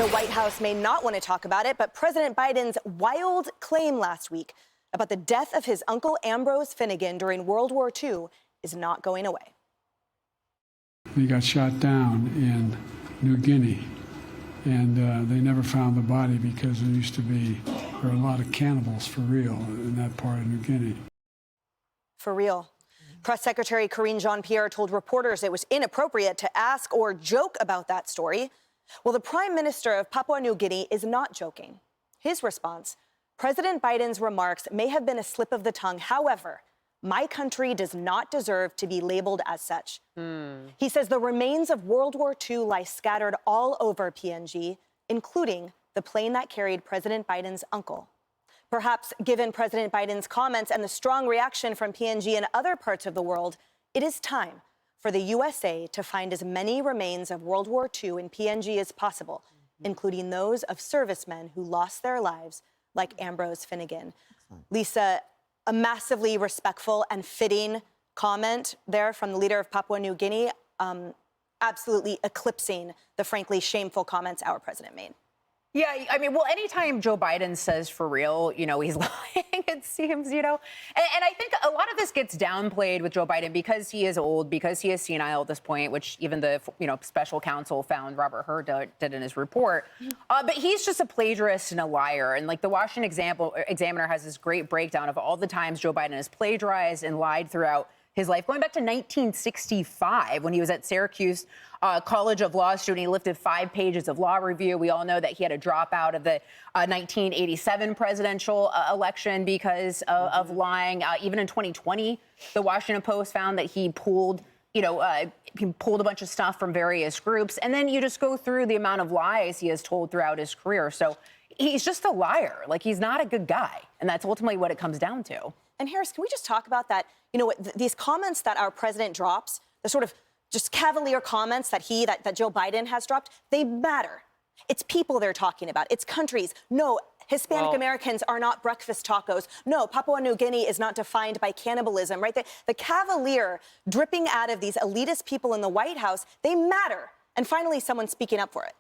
The White House may not want to talk about it, but President Biden's wild claim last week about the death of his uncle Ambrose Finnegan during World War II is not going away. He got shot down in New Guinea, and they never found the body because there were a lot of cannibals for real in that part of New Guinea. For real. Press Secretary Karine Jean-Pierre told reporters it was inappropriate to ask or joke about that story. Well, the Prime Minister of Papua New Guinea is not joking. His response, President Biden's remarks may have been a slip of the tongue. However, my country does not deserve to be labeled as such. He says the remains of World War II lie scattered all over PNG, including the plane that carried President Biden's uncle. Perhaps given President Biden's comments and the strong reaction from PNG and other parts of the world, it is time for the USA to find as many remains of World War II in PNG as possible, including those of servicemen who lost their lives, like Ambrose Finnegan. Lisa, a massively respectful and fitting comment there from the leader of Papua New Guinea, absolutely eclipsing the frankly shameful comments our president made. Yeah, I mean, well, anytime Joe Biden says for real, he's lying, it seems, And I think a lot of this gets downplayed with Joe Biden because he is old, because he is senile at this point, which even the, special counsel found Robert Hur did in his report. But he's just a plagiarist and a liar. And like the Washington Examiner has this great breakdown of all the times Joe Biden has plagiarized and lied throughout his life, going back to 1965 when he was at Syracuse College of Law student. He lifted 5 pages of law review. We all know that he had to drop out of the 1987 presidential election because of lying. Even in 2020, the Washington Post found that he pulled, he pulled a bunch of stuff from various groups. And then you just go through the amount of lies he has told throughout his career. So he's just a liar. Like, he's not a good guy. And that's ultimately what it comes down to. And Harris, can we just talk about that? These comments that our president drops, the sort of just cavalier comments that Joe Biden has dropped, they matter. It's people they're talking about. It's countries. No, Hispanic Americans are not breakfast tacos. No, Papua New Guinea is not defined by cannibalism, right? The cavalier dripping out of these elitist people in the White House, they matter. And finally, someone speaking up for it.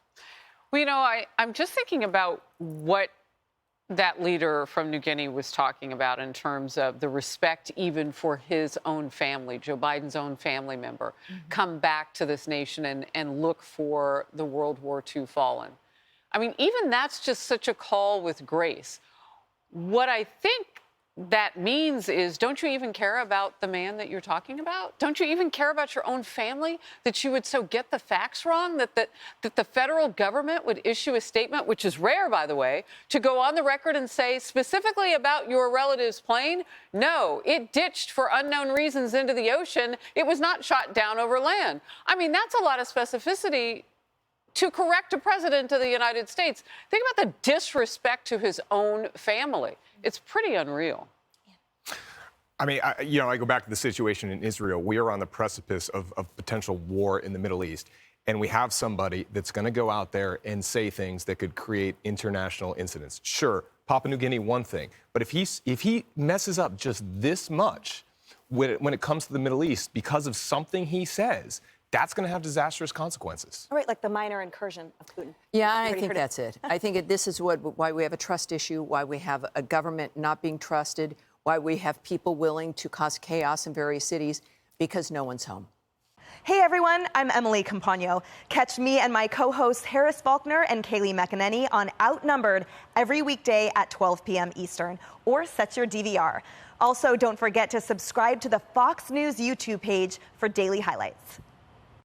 Well, I'm just thinking about what that leader from New Guinea was talking about in terms of the respect even for his own family, Joe Biden's own family member, come back to this nation and look for the World War II fallen. I mean, even that's just such a call with grace. What I think that means is, don't you even care about the man that you're talking about? Don't you even care about your own family? That you would so get the facts wrong, that the federal government would issue a statement, which is rare, by the way, to go on the record and say specifically about your relative's plane, no, it ditched for unknown reasons into the ocean. It was not shot down over land. I mean, that's a lot of specificity to correct a president of the United States. Think about the disrespect to his own family. It's pretty unreal. I mean, I go back to the situation in Israel. We are on the precipice of potential war in the Middle East. And we have somebody that's going to go out there and say things that could create international incidents. Sure, Papua New Guinea, one thing. But if he messes up just this much when it comes to the Middle East because of something he says, that's going to have disastrous consequences. All right, like the minor incursion of Putin. Yeah, I think that's it. I think this is why we have a trust issue, why we have a government not being trusted, why we have people willing to cause chaos in various cities, because no one's home. Hey everyone, I'm Emily Campagno. Catch me and my co-hosts Harris Faulkner and Kaylee McEnany on Outnumbered every weekday at 12 p.m. Eastern, or set your DVR. Also, don't forget to subscribe to the Fox News YouTube page for daily highlights.